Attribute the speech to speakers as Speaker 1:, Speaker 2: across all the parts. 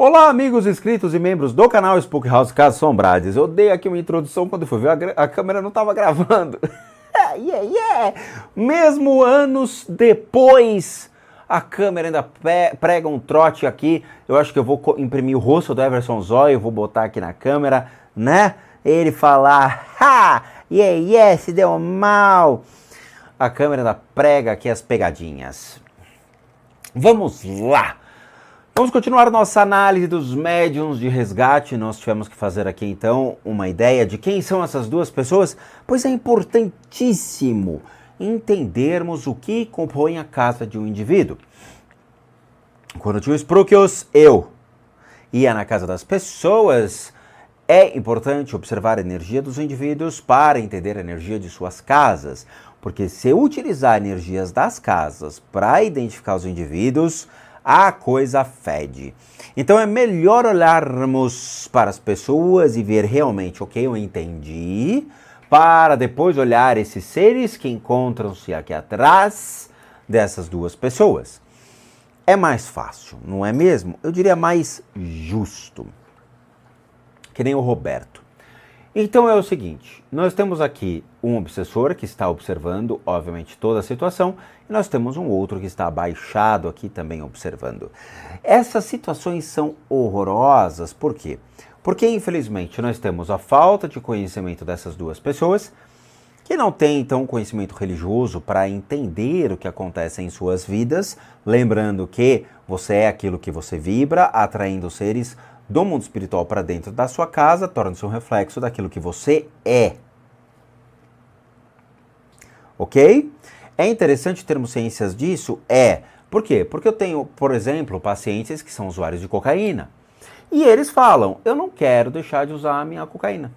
Speaker 1: Olá, amigos inscritos e membros do canal Spook House Casas Assombradas. Eu dei aqui uma introdução quando fui ver, a câmera não estava gravando. Mesmo anos depois, a câmera ainda prega um trote aqui. Eu acho que eu vou imprimir o rosto do Everson Zóio, vou botar aqui na câmera, né? Ele falar, se deu mal. A câmera ainda prega aqui as pegadinhas. Vamos lá. Vamos continuar nossa análise dos médiuns de resgate. Nós tivemos que fazer aqui então uma ideia de quem são essas duas pessoas, pois é importantíssimo entendermos o que compõe a casa de um indivíduo. Quando eu tinha os Sprúquios, eu ia na casa das pessoas. É importante observar a energia dos indivíduos para entender a energia de suas casas, porque se eu utilizar energias das casas para identificar os indivíduos, a coisa fede. Então é melhor olharmos para as pessoas e ver realmente, ok, eu entendi, para depois olhar esses seres que encontram-se aqui atrás dessas duas pessoas. É mais fácil, não é mesmo? Eu diria mais justo. Que nem o Roberto. Então é o seguinte, nós temos aqui um obsessor que está observando, obviamente, toda a situação, e nós temos um outro que está abaixado aqui também observando. Essas situações são horrorosas, por quê? Porque, infelizmente, nós temos a falta de conhecimento dessas duas pessoas, que não têm, então, conhecimento religioso para entender o que acontece em suas vidas, lembrando que você é aquilo que você vibra, atraindo seres do mundo espiritual para dentro da sua casa, torna-se um reflexo daquilo que você é. Ok? É interessante termos ciências disso? É. Por quê? Porque eu tenho, por exemplo, pacientes que são usuários de cocaína. E eles falam, eu não quero deixar de usar a minha cocaína.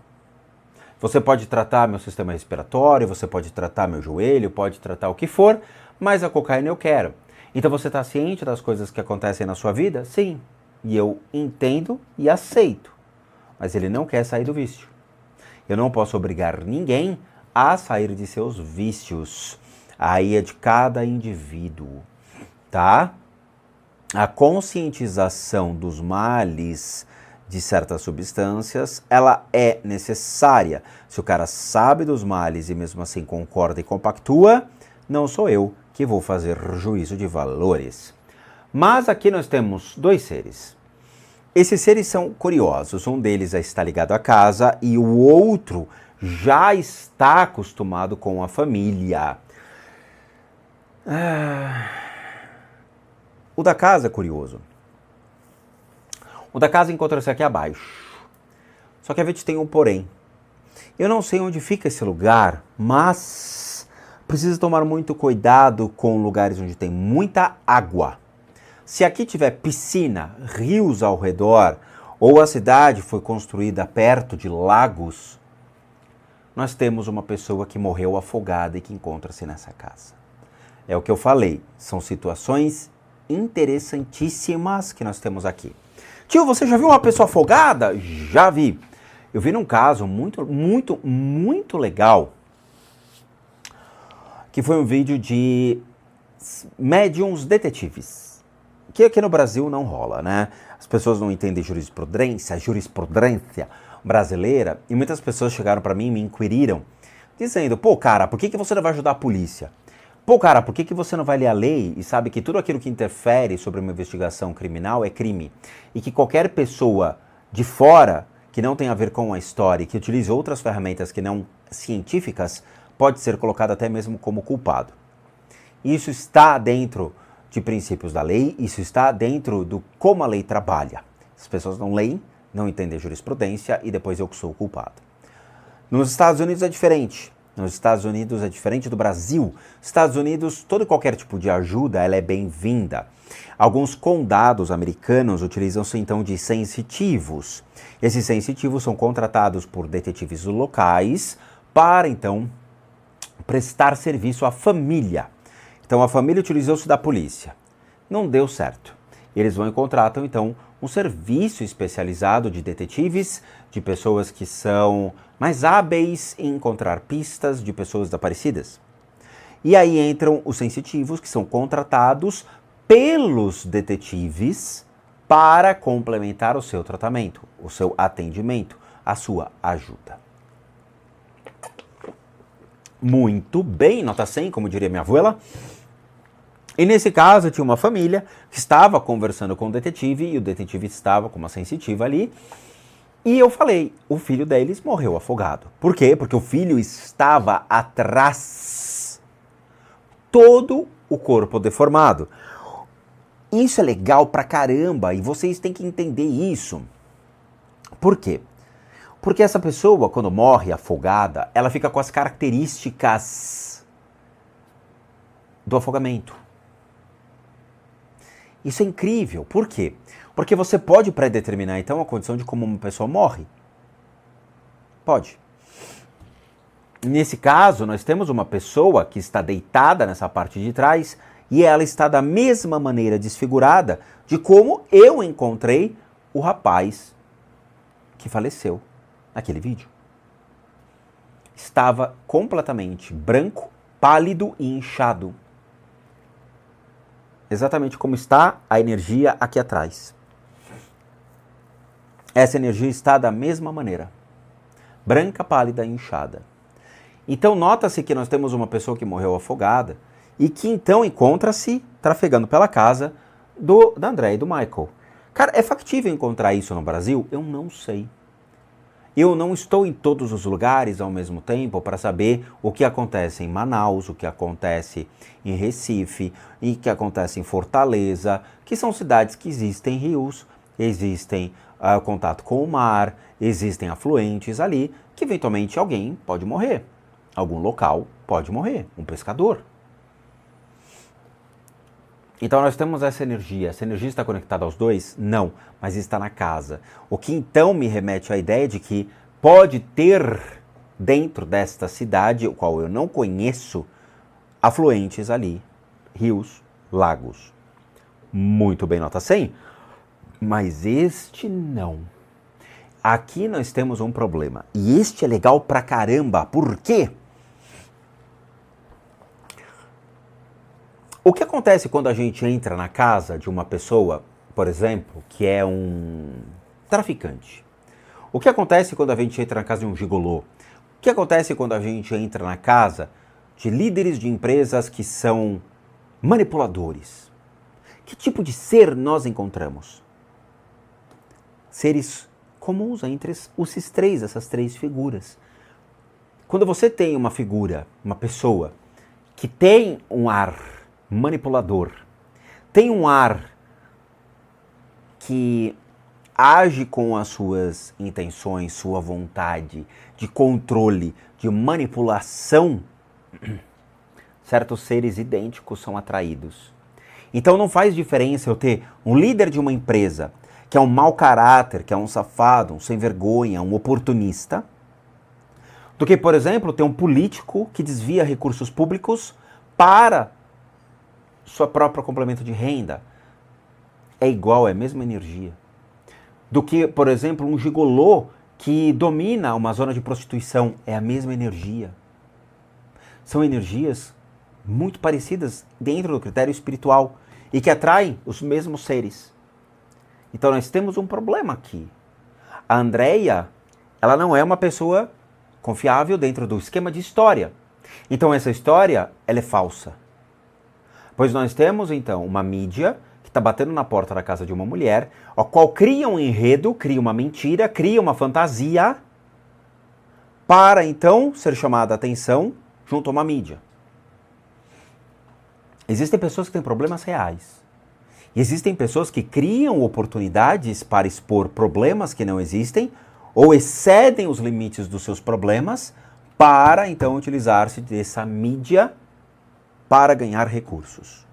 Speaker 1: Você pode tratar meu sistema respiratório, você pode tratar meu joelho, pode tratar o que for, mas a cocaína eu quero. Então você está ciente das coisas que acontecem na sua vida? Sim. E eu entendo e aceito, mas ele não quer sair do vício. Eu não posso obrigar ninguém a sair de seus vícios. Aí é de cada indivíduo, tá? A conscientização dos males de certas substâncias, ela é necessária. Se o cara sabe dos males e mesmo assim concorda e compactua, não sou eu que vou fazer juízo de valores. Mas aqui nós temos dois seres. Esses seres são curiosos. Um deles está ligado à casa e o outro já está acostumado com a família. O da casa é curioso. O da casa encontra-se aqui abaixo. Só que a gente tem um porém. Eu não sei onde fica esse lugar, mas precisa tomar muito cuidado com lugares onde tem muita água. Se aqui tiver piscina, rios ao redor, ou a cidade foi construída perto de lagos, nós temos uma pessoa que morreu afogada e que encontra-se nessa casa. É o que eu falei, são situações interessantíssimas que nós temos aqui. Tio, você já viu uma pessoa afogada? Já vi. Eu vi num caso muito legal, que foi um vídeo de médiuns detetives. Que aqui no Brasil não rola, né? As pessoas não entendem jurisprudência brasileira, e muitas pessoas chegaram para mim e me inquiriram, dizendo, pô, cara, por que você não vai ajudar a polícia? Pô, cara, por que você não vai ler a lei e sabe que tudo aquilo que interfere sobre uma investigação criminal é crime? E que qualquer pessoa de fora, que não tem a ver com a história e que utilize outras ferramentas que não científicas, pode ser colocado até mesmo como culpado. Isso está dentro de princípios da lei, isso está dentro do como a lei trabalha. As pessoas não leem, não entendem a jurisprudência e depois eu que sou o culpado. Nos Estados Unidos é diferente. Nos Estados Unidos é diferente do Brasil. Nos Estados Unidos, todo e qualquer tipo de ajuda, ela é bem-vinda. Alguns condados americanos utilizam-se então de sensitivos. Esses sensitivos são contratados por detetives locais para então prestar serviço à família. Então a família utilizou-se da polícia. Não deu certo. Eles vão e contratam então um serviço especializado de detetives, de pessoas que são mais hábeis em encontrar pistas de pessoas desaparecidas. E aí entram os sensitivos, que são contratados pelos detetives para complementar o seu tratamento, o seu atendimento, a sua ajuda. Muito bem, nota 100, como diria minha abuela. E nesse caso tinha uma família que estava conversando com o detetive e o detetive estava com uma sensitiva ali. E eu falei, o filho deles morreu afogado. Por quê? Porque o filho estava atrás, todo o corpo deformado. Isso é legal pra caramba e vocês têm que entender isso. Por quê? Porque essa pessoa, quando morre afogada, ela fica com as características do afogamento. Isso é incrível. Por quê? Porque você pode predeterminar, então, a condição de como uma pessoa morre. Pode. Nesse caso, nós temos uma pessoa que está deitada nessa parte de trás e ela está da mesma maneira desfigurada de como eu encontrei o rapaz que faleceu naquele vídeo. Estava completamente branco, pálido e inchado. Exatamente como está a energia aqui atrás. Essa energia está da mesma maneira. Branca, pálida e inchada. Então nota-se que nós temos uma pessoa que morreu afogada e que então encontra-se trafegando pela casa da André e do Michael. Cara, é factível encontrar isso no Brasil? Eu não sei. Eu não estou em todos os lugares ao mesmo tempo para saber o que acontece em Manaus, o que acontece em Recife, e o que acontece em Fortaleza, que são cidades que existem rios, existem contato com o mar, existem afluentes ali, que eventualmente alguém pode morrer. Algum local pode morrer, um pescador. Então nós temos essa energia está conectada aos dois? Não, mas está na casa. O que então me remete à ideia de que pode ter dentro desta cidade, o qual eu não conheço, afluentes ali, rios, lagos. Muito bem, nota 100. Mas este não. Aqui nós temos um problema. E este é legal pra caramba. Por quê? O que acontece quando a gente entra na casa de uma pessoa, por exemplo, que é um traficante? O que acontece quando a gente entra na casa de um gigolô? O que acontece quando a gente entra na casa de líderes de empresas que são manipuladores? Que tipo de ser nós encontramos? Seres comuns entre essas três figuras. Quando você tem uma figura, uma pessoa, que tem um ar manipulador, tem um ar que age com as suas intenções, sua vontade de controle, de manipulação, certos seres idênticos são atraídos. Então não faz diferença eu ter um líder de uma empresa que é um mau caráter, que é um safado, um sem vergonha, um oportunista, do que, por exemplo, ter um político que desvia recursos públicos para sua própria complemento de renda. É igual, é a mesma energia. Do que, por exemplo, um gigolô que domina uma zona de prostituição. É a mesma energia. São energias muito parecidas dentro do critério espiritual e que atraem os mesmos seres. Então nós temos um problema aqui. A Andrea, ela não é uma pessoa confiável dentro do esquema de história. Então essa história, ela é falsa. Pois nós temos, então, uma mídia que está batendo na porta da casa de uma mulher, a qual cria um enredo, cria uma mentira, cria uma fantasia, para, então, ser chamada a atenção junto a uma mídia. Existem pessoas que têm problemas reais. E existem pessoas que criam oportunidades para expor problemas que não existem, ou excedem os limites dos seus problemas, para, então, utilizar-se dessa mídia para ganhar recursos.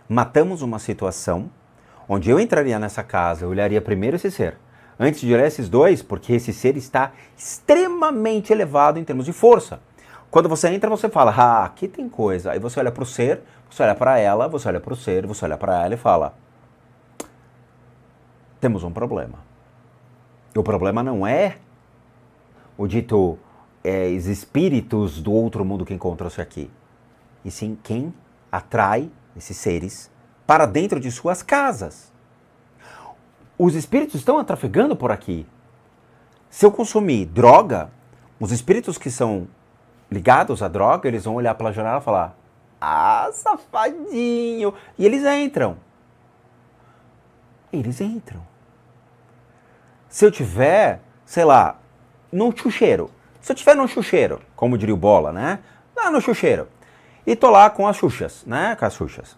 Speaker 1: Matamos uma situação onde eu entraria nessa casa, eu olharia primeiro esse ser, antes de olhar esses dois, porque esse ser está extremamente elevado em termos de força. Quando você entra, você fala, aqui tem coisa. Aí você olha para o ser, você olha para ela, você olha para o ser, você olha para ela e fala, temos um problema. E o problema não é o dito os espíritos do outro mundo que encontram-se aqui. E sim quem atrai esses seres para dentro de suas casas. Os espíritos estão trafegando por aqui. Se eu consumir droga, os espíritos que são ligados à droga, eles vão olhar pela janela e falar: ah, safadinho! E eles entram. Eles entram. Se eu tiver, sei lá, num chucheiro. Se eu tiver num chucheiro, como diria o Bola, né? Lá no chucheiro. E tô lá com as xuxas, né? Com as xuxas.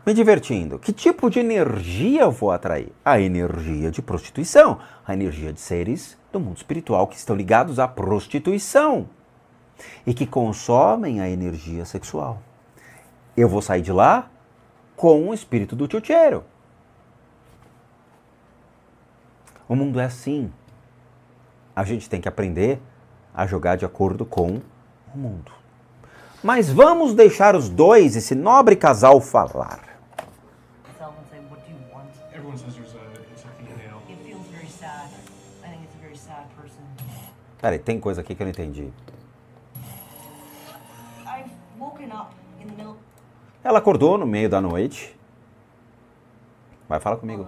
Speaker 1: Me divertindo. Que tipo de energia eu vou atrair? A energia de prostituição. A energia de seres do mundo espiritual que estão ligados à prostituição. E que consomem a energia sexual. Eu vou sair de lá com o espírito do chucheiro. O mundo é assim. A gente tem que aprender a jogar de acordo com o mundo. Mas vamos deixar os dois, esse nobre casal, falar. Peraí, tem coisa aqui que eu não entendi. Ela acordou no meio da noite. Vai, fala comigo.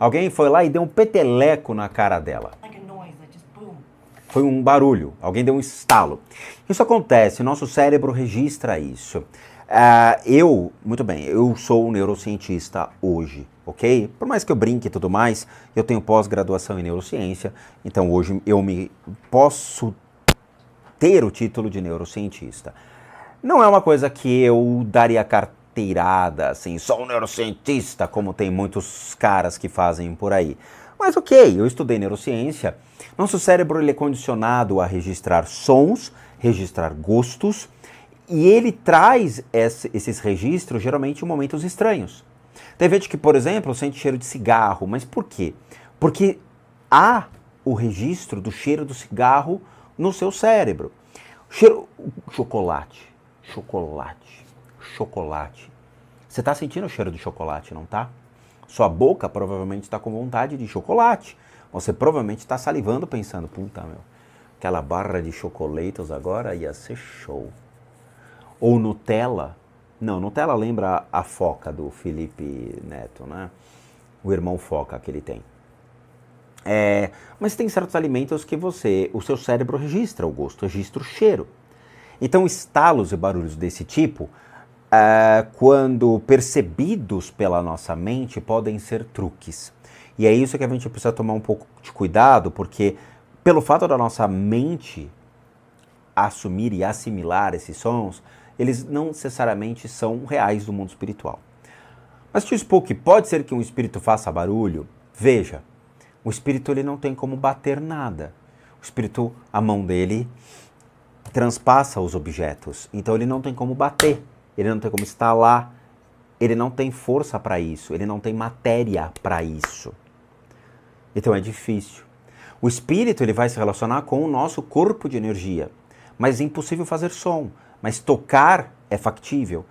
Speaker 1: Alguém foi lá e deu um peteleco na cara dela. Foi um barulho, alguém deu um estalo. Isso acontece, nosso cérebro registra isso. Muito bem, eu sou um neurocientista hoje, ok? Por mais que eu brinque e tudo mais, eu tenho pós-graduação em neurociência, então hoje eu posso ter o título de neurocientista. Não é uma coisa que eu daria carteirada, assim, sou um neurocientista, como tem muitos caras que fazem por aí. Mas ok, eu estudei neurociência. Nosso cérebro ele é condicionado a registrar sons, registrar gostos, e ele traz esses registros geralmente em momentos estranhos. Tem gente que, por exemplo, sente cheiro de cigarro, mas por quê? Porque há o registro do cheiro do cigarro no seu cérebro. Chocolate. Você está sentindo o cheiro de chocolate, não tá? Sua boca provavelmente está com vontade de chocolate. Você provavelmente está salivando pensando, puta, meu, aquela barra de chocolates agora ia ser show. Ou Nutella. Não, Nutella lembra a Foca do Felipe Neto, né? O irmão Foca que ele tem. Mas tem certos alimentos que o seu cérebro registra o gosto, registra o cheiro. Então, estalos e barulhos desse tipo, quando percebidos pela nossa mente, podem ser truques. E é isso que a gente precisa tomar um pouco de cuidado, porque pelo fato da nossa mente assumir e assimilar esses sons, eles não necessariamente são reais do mundo espiritual. Mas te expor que pode ser que um espírito faça barulho. Veja, o espírito ele não tem como bater nada. O espírito, a mão dele transpassa os objetos, então ele não tem como bater, ele não tem como estalar, ele não tem força para isso, ele não tem matéria para isso. Então é difícil. O espírito ele vai se relacionar com o nosso corpo de energia, mas é impossível fazer som, mas tocar é factível.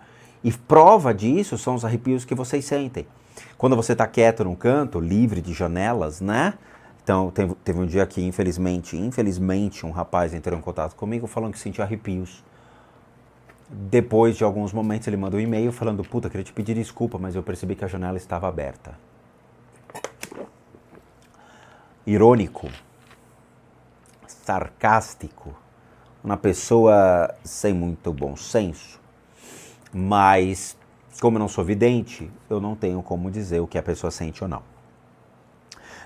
Speaker 1: E prova disso são os arrepios que vocês sentem. Quando você está quieto num canto, livre de janelas, né? Então, teve um dia que, infelizmente, um rapaz entrou em contato comigo falando que sentia arrepios. Depois de alguns momentos, ele mandou um e-mail falando, puta, queria te pedir desculpa, mas eu percebi que a janela estava aberta. Irônico, sarcástico, uma pessoa sem muito bom senso, mas como eu não sou vidente, eu não tenho como dizer o que a pessoa sente ou não.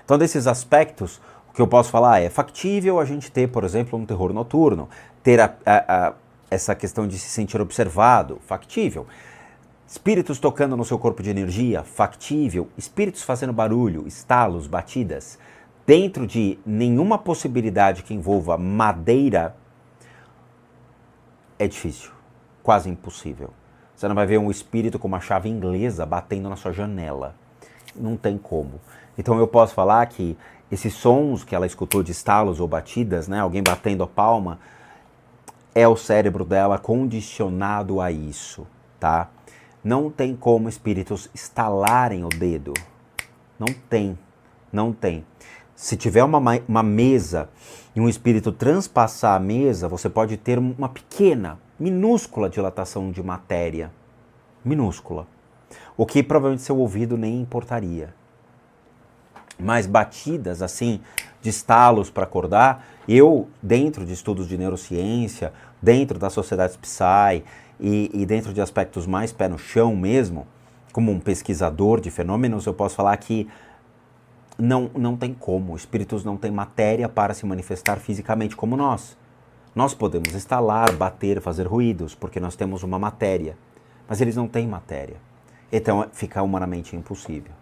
Speaker 1: Então, desses aspectos, o que eu posso falar é factível a gente ter, por exemplo, um terror noturno, ter essa questão de se sentir observado, factível. Espíritos tocando no seu corpo de energia, factível. Espíritos fazendo barulho, estalos, batidas. Dentro de nenhuma possibilidade que envolva madeira, é difícil, quase impossível. Você não vai ver um espírito com uma chave inglesa batendo na sua janela. Não tem como. Então eu posso falar que esses sons que ela escutou de estalos ou batidas, né, alguém batendo a palma, é o cérebro dela condicionado a isso, tá? Não tem como espíritos estalarem o dedo. Não tem. Se tiver uma mesa e um espírito transpassar a mesa, você pode ter uma pequena, minúscula dilatação de matéria. Minúscula. O que provavelmente seu ouvido nem importaria. Mas batidas, assim, de estalos para acordar, eu, dentro de estudos de neurociência, dentro das sociedades Psy e dentro de aspectos mais pé no chão mesmo, como um pesquisador de fenômenos, eu posso falar que não tem como. Espíritos não têm matéria para se manifestar fisicamente como nós. Nós podemos estalar, bater, fazer ruídos, porque nós temos uma matéria. Mas eles não têm matéria. Então fica humanamente impossível.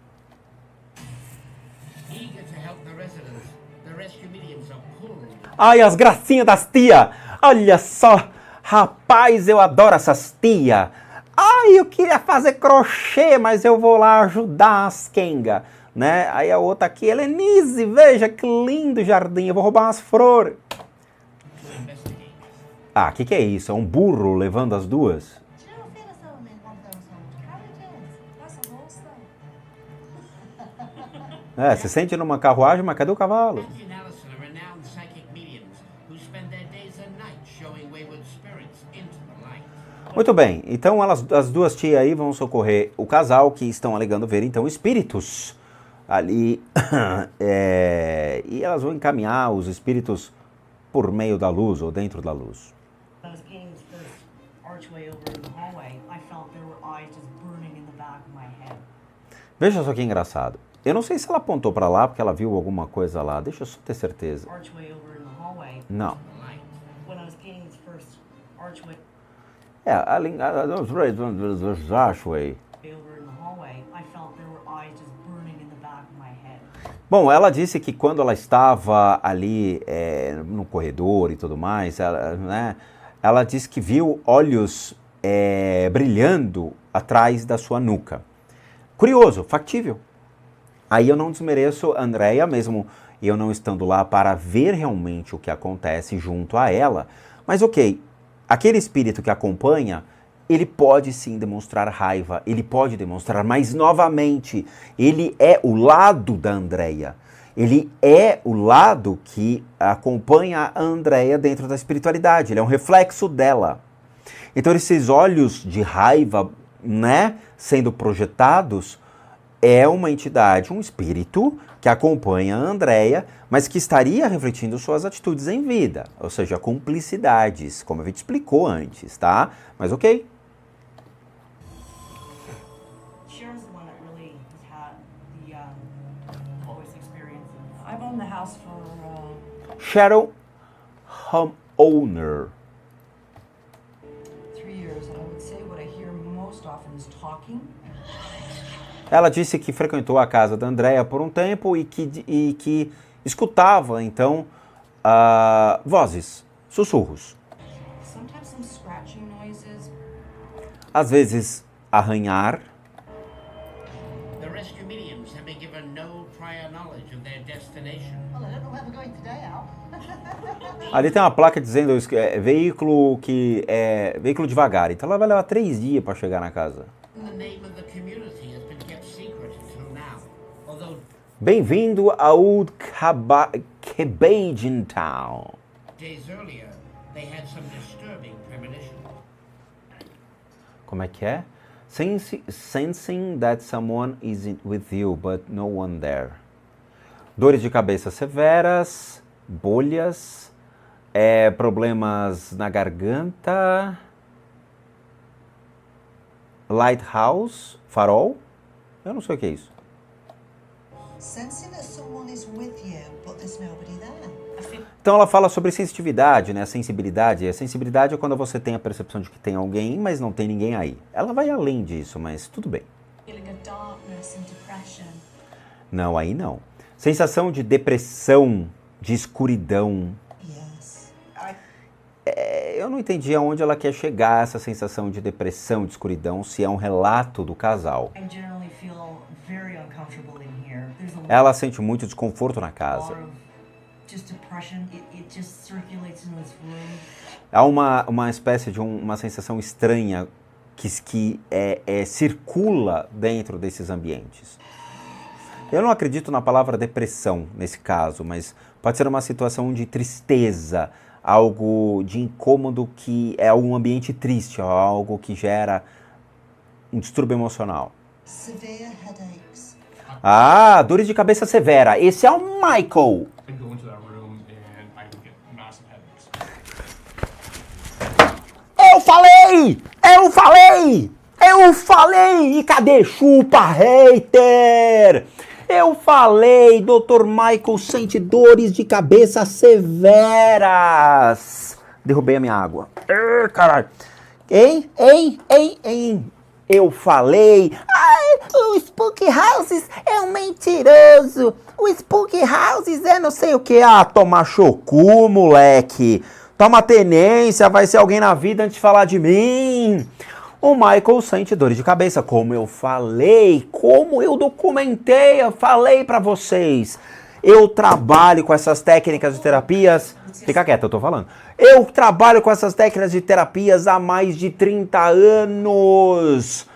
Speaker 1: Ai, as gracinhas das tia! Olha só! Rapaz, eu adoro essas tia! Ai, eu queria fazer crochê, mas eu vou lá ajudar as Kenga, né? Aí a outra aqui, Helenise, veja que lindo jardim, eu vou roubar umas flores. Ah, o que é isso? É um burro levando as duas? É, você sente numa carruagem, mas cadê o cavalo? Muito bem, então as duas tias aí vão socorrer o casal que estão alegando ver então espíritos ali e elas vão encaminhar os espíritos por meio da luz ou dentro da luz. Veja só que engraçado. Eu não sei se ela apontou para lá porque ela viu alguma coisa lá. Deixa eu só ter certeza. Não. É, Archway. Bom, ela disse que quando ela estava ali no corredor e tudo mais, ela disse que viu olhos brilhando atrás da sua nuca. Curioso, factível. Aí eu não desmereço a Andrea, mesmo eu não estando lá para ver realmente o que acontece junto a ela. Mas ok, aquele espírito que acompanha, ele pode sim demonstrar raiva, ele pode demonstrar, mas novamente, ele é o lado da Andrea. Ele é o lado que acompanha a Andrea dentro da espiritualidade, ele é um reflexo dela. Então esses olhos de raiva, né, sendo projetados, é uma entidade, um espírito que acompanha a Andrea, mas que estaria refletindo suas atitudes em vida, ou seja, cumplicidades, como a gente explicou antes, tá? Mas ok. Cheryl, homeowner.
Speaker 2: 3 years, and I would say what I hear most often is talking.
Speaker 1: Ela disse que frequentou a casa da Andrea por um tempo e que escutava, então, vozes, sussurros.
Speaker 2: Sometimes some scratching noises.
Speaker 1: Às vezes, arranhar.
Speaker 3: The rescue mediums have been given no prior knowledge of their destination.
Speaker 4: Well, I don't know where we're going today, Al.
Speaker 1: Ali tem uma placa dizendo veículo veículo devagar. Então ela vai levar 3 dias para chegar na casa.
Speaker 3: The name of the community has been kept secret until now. Although
Speaker 1: Bem-vindo a Old Cabagin Town.
Speaker 3: days earlier they had some disturbing premonition.
Speaker 1: Como é que é? Sensing that someone is with you, but no one there. Dores de cabeça severas, bolhas, problemas na garganta, lighthouse, farol. Eu não sei o que é isso.
Speaker 4: Sensing that someone is with you, but there's nobody there.
Speaker 1: Então ela fala sobre sensitividade, né? Sensibilidade. A sensibilidade é quando você tem a percepção de que tem alguém, mas não tem ninguém aí. Ela vai além disso, mas tudo bem.
Speaker 5: Feeling of darkness and depression.
Speaker 1: Não, aí não. Sensação de depressão, de escuridão.
Speaker 4: Yes.
Speaker 1: Eu não entendi aonde ela quer chegar, essa sensação de depressão, de escuridão, se é um relato do casal.
Speaker 2: I generally feel very uncomfortable in here. There's a
Speaker 1: Ela sente muito desconforto na
Speaker 2: lot
Speaker 1: casa.
Speaker 2: of just depression. It just circulates in this room.
Speaker 1: Há uma espécie de uma sensação estranha que circula dentro desses ambientes. Eu não acredito na palavra depressão nesse caso, mas pode ser uma situação de tristeza, algo de incômodo que é um ambiente triste, algo que gera um distúrbio emocional.
Speaker 4: Severe headaches.
Speaker 1: Ah, dores de cabeça severa. Esse é o Michael.
Speaker 6: I go into that room and I get massive headaches.
Speaker 1: Eu falei! Eu falei! Eu falei! E cadê chupa, hater? Eu falei, Dr. Michael sente dores de cabeça severas. Derrubei a minha água. Caralho. Hein? Eu falei. Ai, o Spook Houses é um mentiroso. O Spook Houses é não sei o que. Ah, toma chocu, moleque. Toma tenência, vai ser alguém na vida antes de falar de mim. O Michael sente dores de cabeça, como eu falei, como eu documentei, eu falei pra vocês. Eu trabalho com essas técnicas de terapias... Fica quieto, eu tô falando. Eu trabalho com essas técnicas de terapias há mais de 30 anos.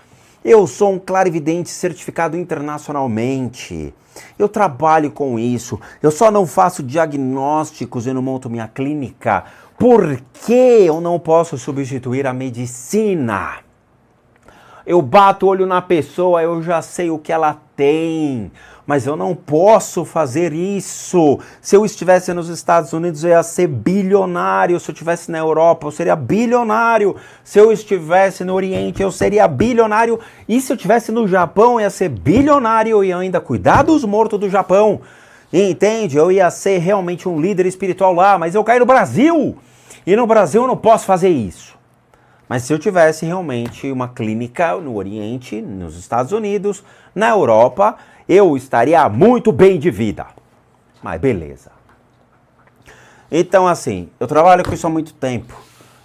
Speaker 1: Eu sou um clarividente certificado internacionalmente. Eu trabalho com isso. Eu só não faço diagnósticos e não monto minha clínica porque eu não posso substituir a medicina. Eu bato o olho na pessoa, eu já sei o que ela tem, mas eu não posso fazer isso. Se eu estivesse nos Estados Unidos, eu ia ser bilionário. Se eu estivesse na Europa, eu seria bilionário. Se eu estivesse no Oriente, eu seria bilionário. E se eu estivesse no Japão, eu ia ser bilionário e ainda cuidar dos mortos do Japão. Entende? Eu ia ser realmente um líder espiritual lá, mas eu caí no Brasil. E no Brasil eu não posso fazer isso. Mas se eu tivesse realmente uma clínica no Oriente, nos Estados Unidos, na Europa, eu estaria muito bem de vida. Mas beleza. Então assim, eu trabalho com isso há muito tempo.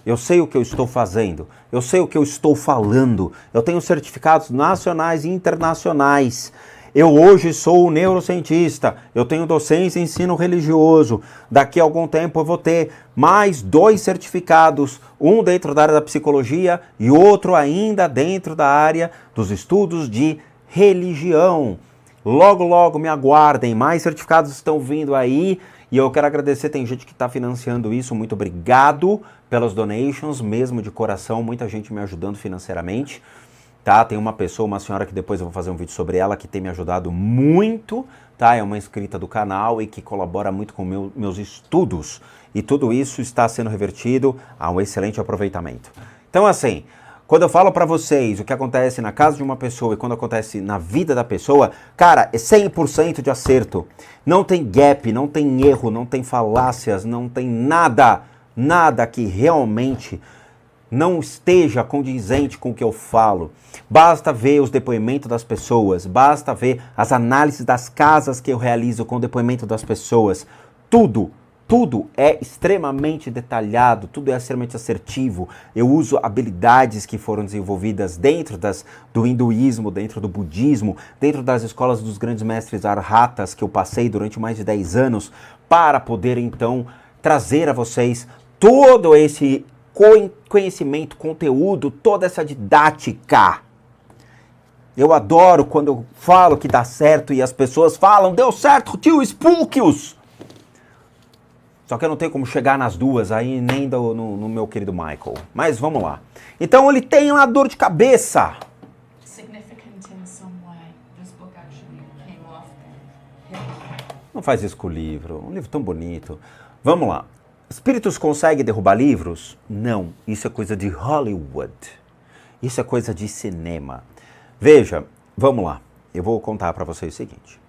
Speaker 1: Eu sei o que eu estou fazendo. Eu sei o que eu estou falando. Eu tenho certificados nacionais e internacionais. Eu hoje sou neurocientista, eu tenho docência e ensino religioso. Daqui a algum tempo eu vou ter mais 2 certificados, um dentro da área da psicologia e outro ainda dentro da área dos estudos de religião. Logo, logo me aguardem, mais certificados estão vindo aí e eu quero agradecer, tem gente que está financiando isso, muito obrigado pelas donations, mesmo de coração, muita gente me ajudando financeiramente. Tá, tem uma pessoa, uma senhora que depois eu vou fazer um vídeo sobre ela, que tem me ajudado muito, tá? É uma inscrita do canal e que colabora muito com meus estudos. E tudo isso está sendo revertido a um excelente aproveitamento. Então assim, quando eu falo pra vocês o que acontece na casa de uma pessoa e quando acontece na vida da pessoa, cara, é 100% de acerto. Não tem gap, não tem erro, não tem falácias, não tem nada que realmente não esteja condizente com o que eu falo. Basta ver os depoimentos das pessoas, basta ver as análises das casas que eu realizo com o depoimento das pessoas. Tudo é extremamente detalhado, tudo é extremamente assertivo. Eu uso habilidades que foram desenvolvidas dentro do hinduísmo, dentro do budismo, dentro das escolas dos grandes mestres arhatas que eu passei durante mais de 10 anos, para poder então trazer a vocês todo esse conhecimento, conteúdo, toda essa didática. Eu adoro quando eu falo que dá certo e as pessoas falam, deu certo, tio Spookios! Só que eu não tenho como chegar nas duas aí, nem no meu querido Michael. Mas vamos lá. Então ele tem uma dor de cabeça.
Speaker 5: Significant in some way.
Speaker 2: This book actually came off.
Speaker 1: Não faz isso com o livro. Um livro tão bonito. Vamos lá. Espíritos conseguem derrubar livros? Não. Isso é coisa de Hollywood. Isso é coisa de cinema. Veja, vamos lá. Eu vou contar para vocês o seguinte.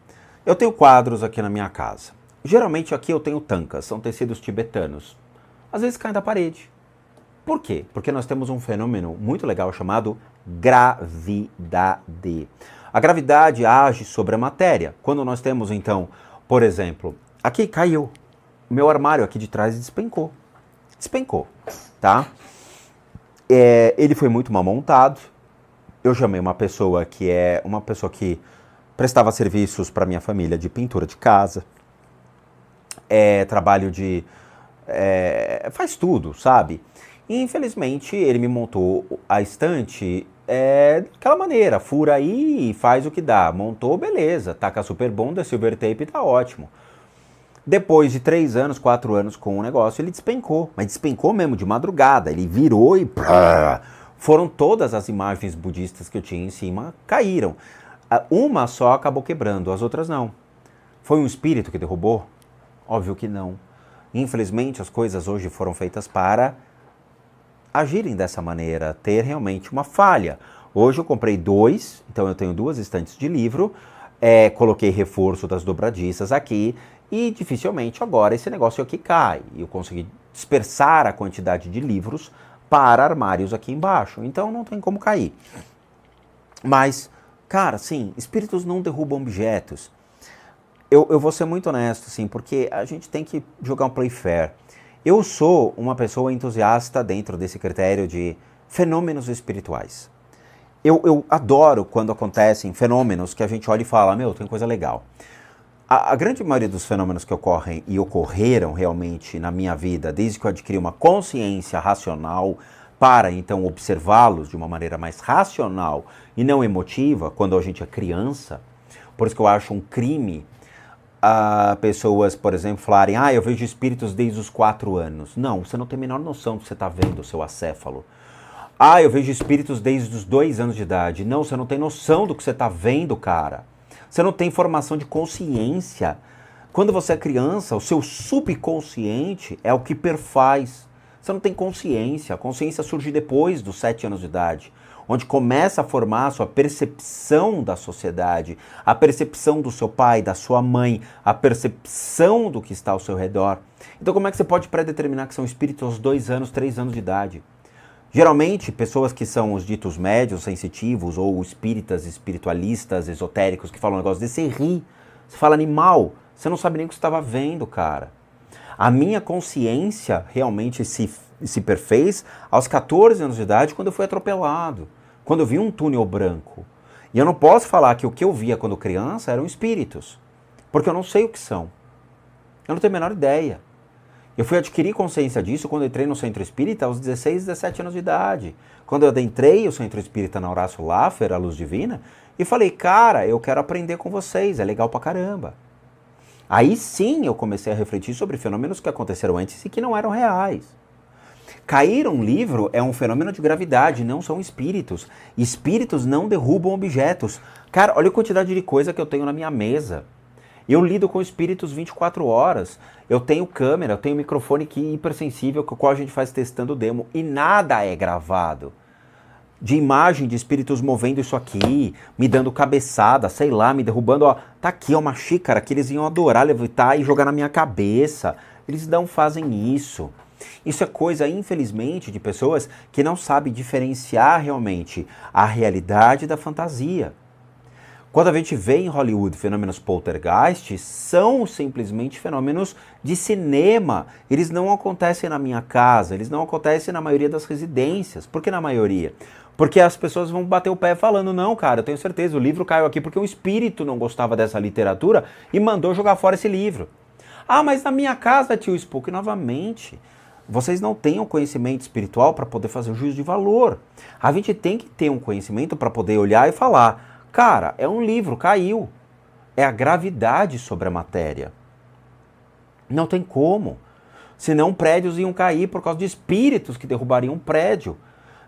Speaker 1: Eu tenho quadros aqui na minha casa. Geralmente aqui eu tenho tankas, são tecidos tibetanos. Às vezes caem da parede. Por quê? Porque nós temos um fenômeno muito legal chamado gravidade. A gravidade age sobre a matéria. Quando nós temos então, por exemplo, aqui caiu. O meu armário aqui de trás despencou. Despencou, tá? Ele foi muito mal montado. Eu chamei uma pessoa que prestava serviços para minha família de pintura de casa. Trabalho de... faz tudo, sabe? E, infelizmente, ele me montou a estante daquela maneira, fura aí e faz o que dá. Montou, beleza, taca super bonder, silver tape, tá ótimo. Depois de 3 anos, 4 anos com o negócio, ele despencou. Mas despencou mesmo, de madrugada. Ele virou e... Foram todas as imagens budistas que eu tinha em cima, caíram. Uma só acabou quebrando, as outras não. Foi um espírito que derrubou? Óbvio que não. Infelizmente, as coisas hoje foram feitas para agirem dessa maneira, ter realmente uma falha. Hoje eu comprei 2, então eu tenho 2 estantes de livro, coloquei reforço das dobradiças aqui e dificilmente agora esse negócio aqui cai. Eu consegui dispersar a quantidade de livros para armários aqui embaixo, então não tem como cair. Mas, cara, sim, espíritos não derrubam objetos. Eu vou ser muito honesto, assim, porque a gente tem que jogar um play fair. Eu sou uma pessoa entusiasta dentro desse critério de fenômenos espirituais. Eu adoro quando acontecem fenômenos que a gente olha e fala, meu, tem coisa legal. A grande maioria dos fenômenos que ocorrem e ocorreram realmente na minha vida, desde que eu adquiri uma consciência racional para então observá-los de uma maneira mais racional e não emotiva, quando a gente é criança, por isso que eu acho um crime pessoas, por exemplo, falarem, eu vejo espíritos desde os 4 anos. Não, você não tem a menor noção do que você está vendo, o seu acéfalo. Eu vejo espíritos desde os 2 anos de idade. Não, você não tem noção do que você está vendo, cara. Você não tem formação de consciência. Quando você é criança, o seu subconsciente é o que perfaz. Você não tem consciência. A consciência surge depois dos 7 anos de idade, onde começa a formar a sua percepção da sociedade, a percepção do seu pai, da sua mãe, a percepção do que está ao seu redor. Então como é que você pode predeterminar que são espíritos aos 2 anos, 3 anos de idade? Geralmente, pessoas que são os ditos médios, sensitivos, ou espíritas, espiritualistas, esotéricos, que falam um negócio desse, você ri. Você fala, animal, você não sabe nem o que você estava vendo, cara. A minha consciência realmente se perfez aos 14 anos de idade, quando eu fui atropelado. Quando eu vi um túnel branco. E eu não posso falar que o que eu via quando criança eram espíritos. Porque eu não sei o que são. Eu não tenho a menor ideia. Eu fui adquirir consciência disso quando eu entrei no Centro Espírita aos 16, 17 anos de idade. Quando eu adentrei o Centro Espírita na Horácio Laffer, a Luz Divina, e falei, cara, eu quero aprender com vocês, é legal pra caramba. Aí sim eu comecei a refletir sobre fenômenos que aconteceram antes e que não eram reais. Cair um livro é um fenômeno de gravidade, não são espíritos. Espíritos não derrubam objetos. Cara, olha a quantidade de coisa que eu tenho na minha mesa. Eu lido com espíritos 24 horas, eu tenho câmera, eu tenho microfone aqui hipersensível, com o qual a gente faz testando demo, e nada é gravado. De imagem de espíritos movendo isso aqui, me dando cabeçada, sei lá, me derrubando, ó, tá aqui, ó, uma xícara que eles iam adorar levitar e jogar na minha cabeça. Eles não fazem isso. Isso é coisa, infelizmente, de pessoas que não sabem diferenciar realmente a realidade da fantasia. Quando a gente vê em Hollywood fenômenos poltergeist, são simplesmente fenômenos de cinema. Eles não acontecem na minha casa, eles não acontecem na maioria das residências. Por que na maioria? Porque as pessoas vão bater o pé falando, não, cara, eu tenho certeza, o livro caiu aqui porque um espírito não gostava dessa literatura e mandou jogar fora esse livro. Mas na minha casa, tio Spook, novamente, vocês não têm um conhecimento espiritual para poder fazer um juízo de valor. A gente tem que ter um conhecimento para poder olhar e falar, cara, é um livro, caiu. É a gravidade sobre a matéria. Não tem como. Senão prédios iam cair por causa de espíritos que derrubariam um prédio.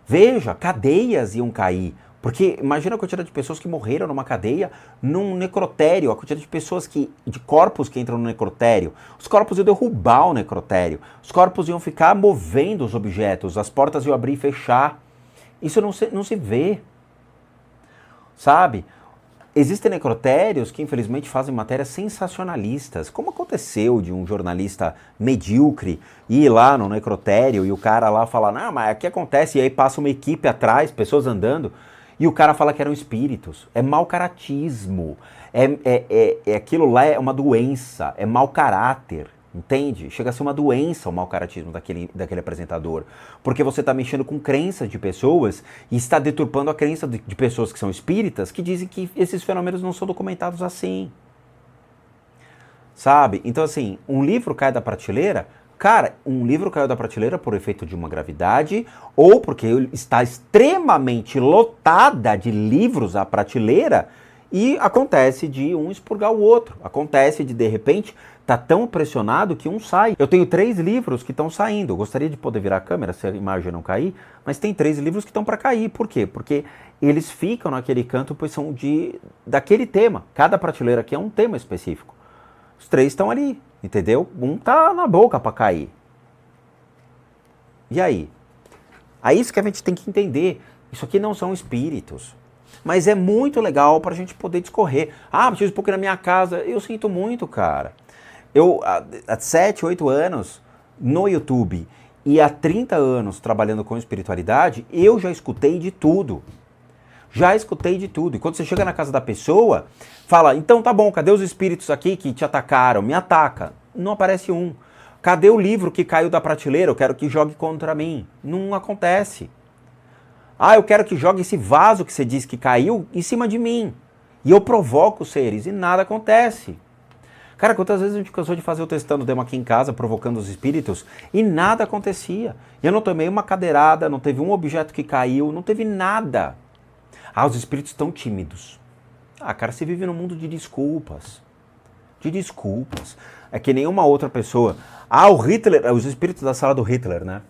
Speaker 1: Veja, cadeias iam cair. Porque imagina a quantidade de pessoas que morreram numa cadeia, num necrotério, a quantidade de pessoas de corpos que entram no necrotério. Os corpos iam derrubar o necrotério. Os corpos iam ficar movendo os objetos, as portas iam abrir e fechar. Isso não se vê. Sabe? Existem necrotérios que infelizmente fazem matérias sensacionalistas, como aconteceu de um jornalista medíocre ir lá no necrotério e o cara lá falar, não, mas aqui acontece, e aí passa uma equipe atrás, pessoas andando, e o cara fala que eram espíritos. É mau caratismo, aquilo lá é uma doença, é mau caráter. Entende? Chega a ser uma doença o mau caratismo daquele apresentador. Porque você está mexendo com crenças de pessoas e está deturpando a crença de pessoas que são espíritas que dizem que esses fenômenos não são documentados assim. Sabe? Então, assim, um livro cai da prateleira, Cara, um livro caiu da prateleira por efeito de uma gravidade ou porque está extremamente lotada de livros à prateleira e acontece de um expurgar o outro. Acontece de repente, tá tão pressionado que um sai. Eu tenho 3 livros que estão saindo. Eu gostaria de poder virar a câmera se a imagem não cair, mas tem 3 livros que estão para cair. Por quê? Porque eles ficam naquele canto, pois são daquele tema. Cada prateleira aqui é um tema específico. Os 3 estão ali, entendeu? Um tá na boca para cair. E aí? É isso que a gente tem que entender. Isso aqui não são espíritos. Mas é muito legal para a gente poder discorrer. Ah, preciso pôr aqui na minha casa. Eu sinto muito, cara. Eu, há 7, 8 anos no YouTube e há 30 anos trabalhando com espiritualidade, eu já escutei de tudo. Já escutei de tudo. E quando você chega na casa da pessoa, fala, então tá bom, cadê os espíritos aqui que te atacaram? Me ataca. Não aparece um. Cadê o livro que caiu da prateleira? Eu quero que jogue contra mim. Não acontece. Ah, eu quero que jogue esse vaso que você disse que caiu em cima de mim. E eu provoco os seres e nada acontece. Cara, quantas vezes a gente cansou de fazer o testando demo aqui em casa, provocando os espíritos, e nada acontecia. Eu não tomei uma cadeirada, não teve um objeto que caiu, não teve nada. Ah, os espíritos estão tímidos. Ah, cara, você vive num mundo de desculpas. De desculpas. É que nenhuma outra pessoa. Ah, o Hitler, os espíritos da sala do Hitler, né?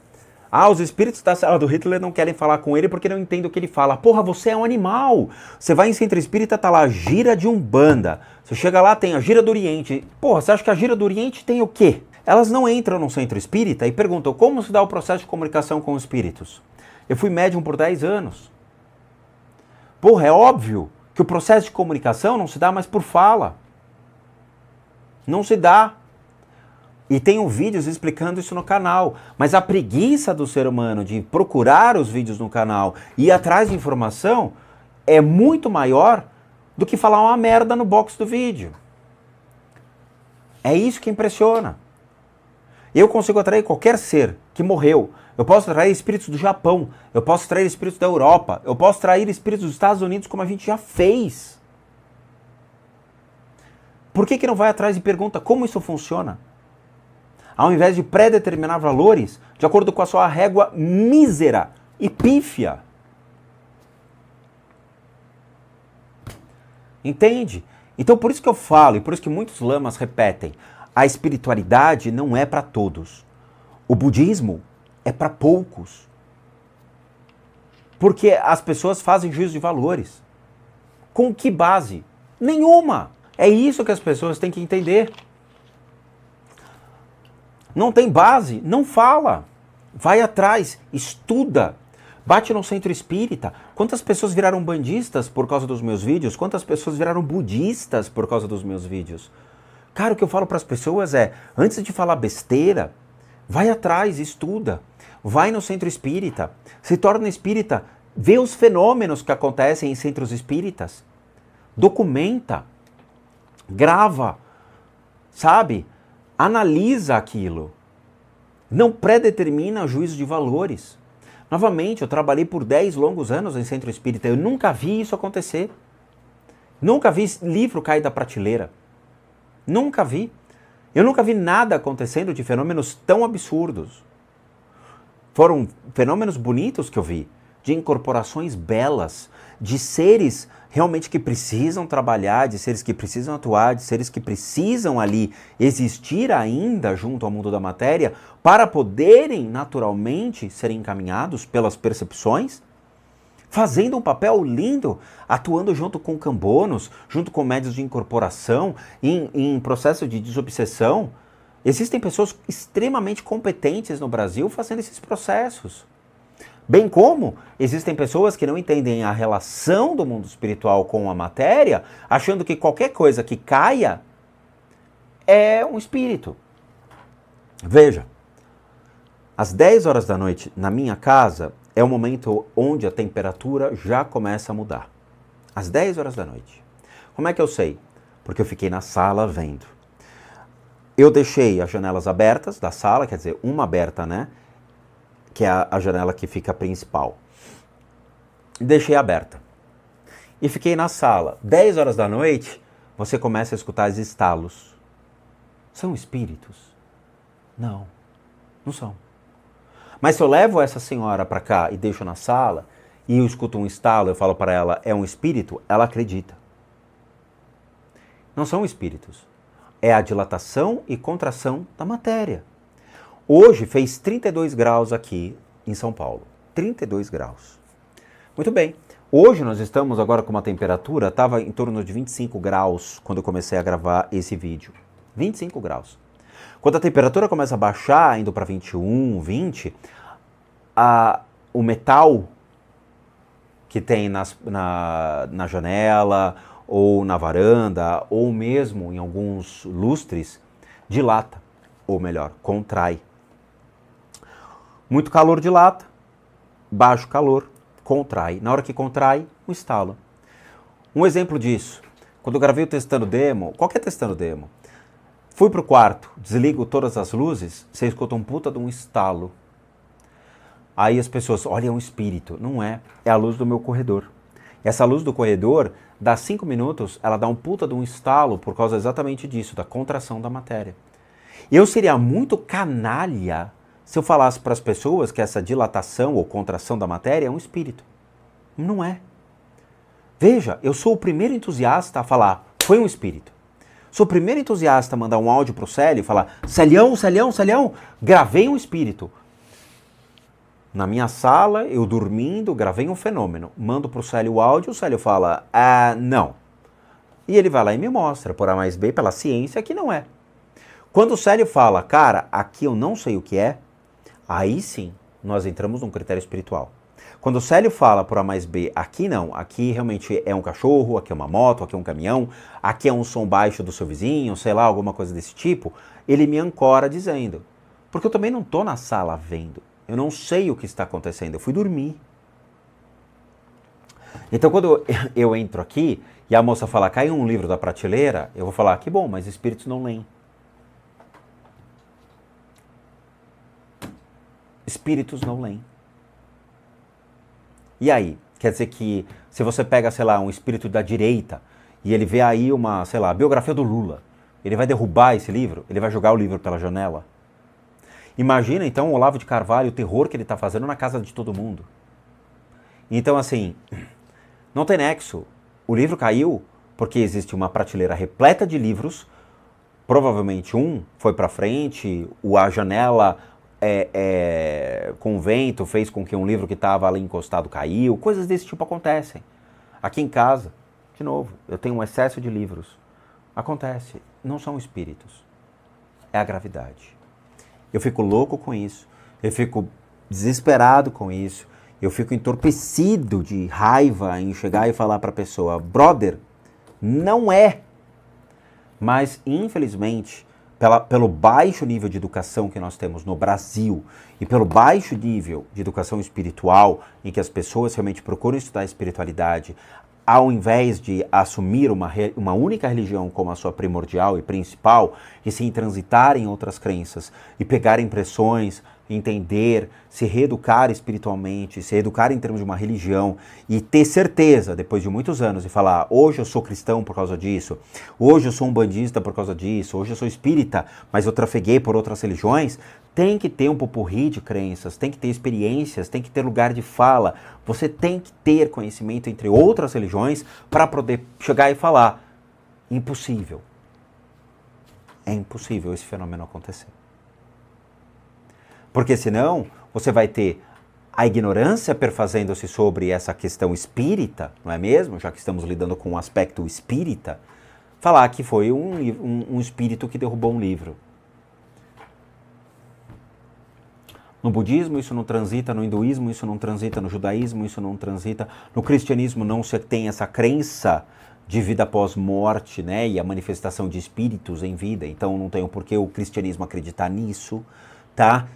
Speaker 1: Ah, os espíritos da sala do Hitler não querem falar com ele porque não entendem o que ele fala. Porra, você é um animal. Você vai em centro espírita, tá lá, gira de Umbanda. Você chega lá, tem a gira do Oriente. Porra, você acha que a gira do Oriente tem o quê? Elas não entram no centro espírita e perguntam como se dá o processo de comunicação com os espíritos. Eu fui médium por 10 anos. Porra, é óbvio que o processo de comunicação não se dá mais por fala. Não se dá. E tenho vídeos explicando isso no canal. Mas a preguiça do ser humano de procurar os vídeos no canal e ir atrás de informação é muito maior do que falar uma merda no box do vídeo. É isso que impressiona. Eu consigo atrair qualquer ser que morreu. Eu posso atrair espíritos do Japão. Eu posso atrair espíritos da Europa. Eu posso atrair espíritos dos Estados Unidos como a gente já fez. Por que não vai atrás e pergunta como isso funciona? Ao invés de predeterminar valores de acordo com a sua régua mísera e pífia. Entende? Então por isso que eu falo, e por isso que muitos lamas repetem, a espiritualidade não é para todos. O budismo é para poucos. Porque as pessoas fazem juízo de valores. Com que base? Nenhuma! É isso que as pessoas têm que entender. Não tem base? Não fala. Vai atrás, estuda. Bate no centro espírita. Quantas pessoas viraram bandistas por causa dos meus vídeos? Quantas pessoas viraram budistas por causa dos meus vídeos? Cara, o que eu falo para as pessoas é, antes de falar besteira, vai atrás, estuda. Vai no centro espírita. Se torna espírita. Vê os fenômenos que acontecem em centros espíritas. Documenta. Grava. Sabe? Analisa aquilo. Não predetermina juízo de valores. Novamente, eu trabalhei por 10 longos anos em centro espírita. Eu nunca vi isso acontecer. Nunca vi livro cair da prateleira. Nunca vi. Eu nunca vi nada acontecendo de fenômenos tão absurdos. Foram fenômenos bonitos que eu vi. De incorporações belas. De seres realmente que precisam trabalhar, de seres que precisam atuar, de seres que precisam ali existir ainda junto ao mundo da matéria para poderem naturalmente serem encaminhados pelas percepções, fazendo um papel lindo, atuando junto com cambonos, junto com médios de incorporação, em processo de desobsessão. Existem pessoas extremamente competentes no Brasil fazendo esses processos. Bem como existem pessoas que não entendem a relação do mundo espiritual com a matéria, achando que qualquer coisa que caia é um espírito. Veja, às 10 horas da noite na minha casa é o momento onde a temperatura já começa a mudar. Às 10 horas da noite. Como é que eu sei? Porque eu fiquei na sala vendo. Eu deixei as janelas abertas da sala, quer dizer, uma aberta, né? Que é a janela que fica principal. Deixei aberta. E fiquei na sala. 10 horas da noite, você começa a escutar os estalos. São espíritos? Não. Não são. Mas se eu levo essa senhora para cá e deixo na sala, e eu escuto um estalo, eu falo para ela, é um espírito, ela acredita. Não são espíritos. É a dilatação e contração da matéria. Hoje fez 32 graus aqui em São Paulo. 32 graus. Muito bem. Hoje nós estamos agora com uma temperatura, estava em torno de 25 graus quando eu comecei a gravar esse vídeo. 25 graus. Quando a temperatura começa a baixar, indo para 21, 20, o metal que tem na janela, ou na varanda, ou mesmo em alguns lustres, dilata, ou melhor, contrai. Muito calor dilata, baixo calor contrai. Na hora que contrai, um estalo. Um exemplo disso, quando eu gravei o Testando Demo, qualquer Testando Demo, fui pro quarto, desligo todas as luzes, você escuta um puta de um estalo. Aí as pessoas, olha, é um espírito. Não é, é a luz do meu corredor. Essa luz do corredor, dá 5 minutos, ela dá um puta de um estalo por causa exatamente disso, da contração da matéria. Eu seria muito canalha se eu falasse para as pessoas que essa dilatação ou contração da matéria é um espírito. Não é. Veja, eu sou o primeiro entusiasta a falar, foi um espírito. Sou o primeiro entusiasta a mandar um áudio pro Célio e falar, Celião, gravei um espírito. Na minha sala, eu dormindo, gravei um fenômeno. Mando pro Célio o áudio, o Célio fala, não. E ele vai lá e me mostra, por A mais B, pela ciência, que não é. Quando o Célio fala, cara, aqui eu não sei o que é, aí sim, nós entramos num critério espiritual. Quando o Célio fala por A mais B, aqui não, aqui realmente é um cachorro, aqui é uma moto, aqui é um caminhão, aqui é um som baixo do seu vizinho, sei lá, alguma coisa desse tipo, ele me ancora dizendo. Porque eu também não estou na sala vendo, eu não sei o que está acontecendo, eu fui dormir. Então quando eu entro aqui e a moça fala, caiu um livro da prateleira, eu vou falar, que bom, mas espíritos não leem. Espíritos não leem. E aí? Quer dizer que se você pega, sei lá, um espírito da direita e ele vê aí uma, sei lá, biografia do Lula, ele vai derrubar esse livro? Ele vai jogar o livro pela janela? Imagina então o Olavo de Carvalho, o terror que ele está fazendo na casa de todo mundo. Então assim, não tem nexo. O livro caiu porque existe uma prateleira repleta de livros, provavelmente um foi para frente, a janela com o vento fez com que um livro que estava ali encostado caiu, coisas desse tipo acontecem. Aqui em casa, de novo, eu tenho um excesso de livros. Acontece, não são espíritos, é a gravidade. Eu fico louco com isso, eu fico desesperado com isso, eu fico entorpecido de raiva em chegar e falar para a pessoa, brother, não é. Mas, infelizmente, pelo baixo nível de educação que nós temos no Brasil e pelo baixo nível de educação espiritual, em que as pessoas realmente procuram estudar a espiritualidade, ao invés de assumir uma única religião como a sua primordial e principal, e sim transitar em outras crenças e pegar impressões, entender, se reeducar espiritualmente, se educar em termos de uma religião e ter certeza, depois de muitos anos, e falar, hoje eu sou cristão por causa disso, hoje eu sou umbandista por causa disso, hoje eu sou espírita, mas eu trafeguei por outras religiões, tem que ter um popurrí de crenças, tem que ter experiências, tem que ter lugar de fala, você tem que ter conhecimento entre outras religiões para poder chegar e falar, impossível. É impossível esse fenômeno acontecer. Porque senão você vai ter a ignorância perfazendo-se sobre essa questão espírita, não é mesmo? Já que estamos lidando com um aspecto espírita, falar que foi um espírito que derrubou um livro. No budismo isso não transita, no hinduísmo isso não transita, no judaísmo isso não transita, no cristianismo não se tem essa crença de vida após morte, né? E a manifestação de espíritos em vida, então não tem o porquê o cristianismo acreditar nisso. Tá?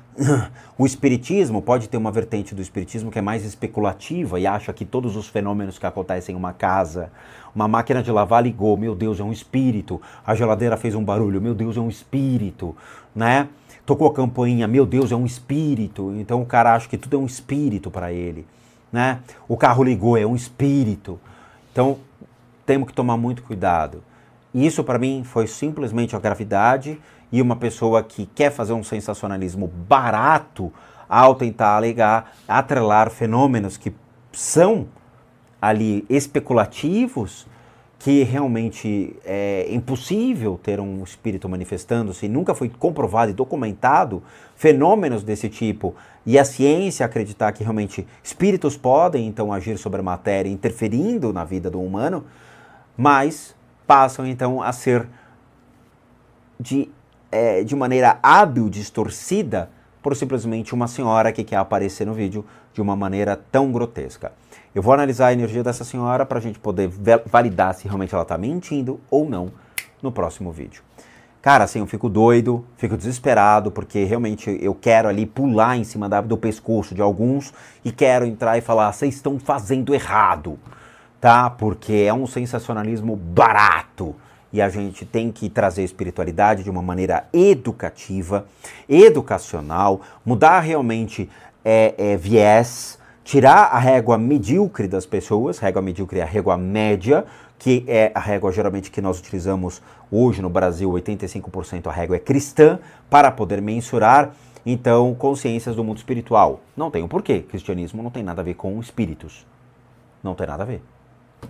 Speaker 1: O espiritismo pode ter uma vertente do espiritismo que é mais especulativa e acha que todos os fenômenos que acontecem em uma casa, uma máquina de lavar ligou, meu Deus, é um espírito, a geladeira fez um barulho, meu Deus, é um espírito, né? Tocou a campainha, meu Deus, é um espírito, então o cara acha que tudo é um espírito para ele, né? O carro ligou, é um espírito. Então temos que tomar muito cuidado. E isso para mim foi simplesmente a gravidade e uma pessoa que quer fazer um sensacionalismo barato ao tentar alegar, atrelar fenômenos que são ali especulativos, que realmente é impossível ter um espírito manifestando-se, nunca foi comprovado e documentado fenômenos desse tipo, e a ciência acreditar que realmente espíritos podem então agir sobre a matéria, interferindo na vida do humano, mas passam então a ser de maneira hábil, distorcida, por simplesmente uma senhora que quer aparecer no vídeo de uma maneira tão grotesca. Eu vou analisar a energia dessa senhora para a gente poder validar se realmente ela está mentindo ou não no próximo vídeo. Cara, assim, eu fico doido, fico desesperado, porque realmente eu quero ali pular em cima do pescoço de alguns e quero entrar e falar, vocês estão fazendo errado, tá? Porque é um sensacionalismo barato. E a gente tem que trazer espiritualidade de uma maneira educativa, educacional, mudar realmente viés, tirar a régua medíocre das pessoas, régua medíocre é a régua média, que é a régua geralmente que nós utilizamos hoje no Brasil, 85% a régua é cristã, para poder mensurar, então, consciências do mundo espiritual. Não tem um porquê, cristianismo não tem nada a ver com espíritos, não tem nada a ver,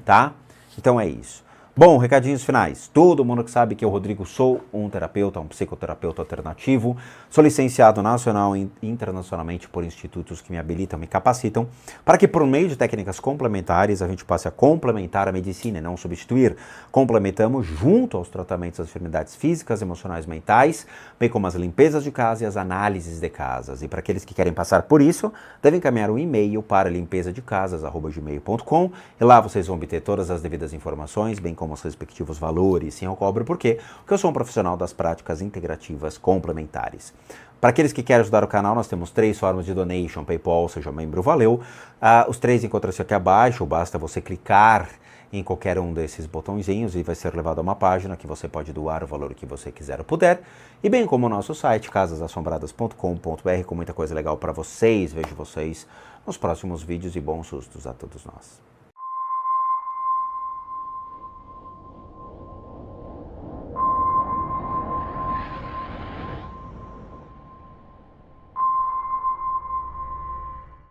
Speaker 1: tá? Então é isso. Bom, recadinhos finais. Todo mundo que sabe que eu, Rodrigo, sou um terapeuta, um psicoterapeuta alternativo. Sou licenciado nacional e internacionalmente por institutos que me habilitam, me capacitam, para que por meio de técnicas complementares a gente passe a complementar a medicina e não substituir. Complementamos junto aos tratamentos das enfermidades físicas, emocionais, mentais, bem como as limpezas de casa e as análises de casas. E para aqueles que querem passar por isso, devem encaminhar um e-mail para limpezadecasas@gmail.com e lá vocês vão obter todas as devidas informações, bem como os respectivos valores, sim, eu cobro, porque eu sou um profissional das práticas integrativas complementares. Para aqueles que querem ajudar o canal, nós temos 3 formas de donation, PayPal, seja membro, valeu. Os 3 encontram-se aqui abaixo, basta você clicar em qualquer um desses botõezinhos e vai ser levado a uma página que você pode doar o valor que você quiser ou puder. E bem como o nosso site, casasassombradas.com.br, com muita coisa legal para vocês. Vejo vocês nos próximos vídeos e bons sustos a todos nós.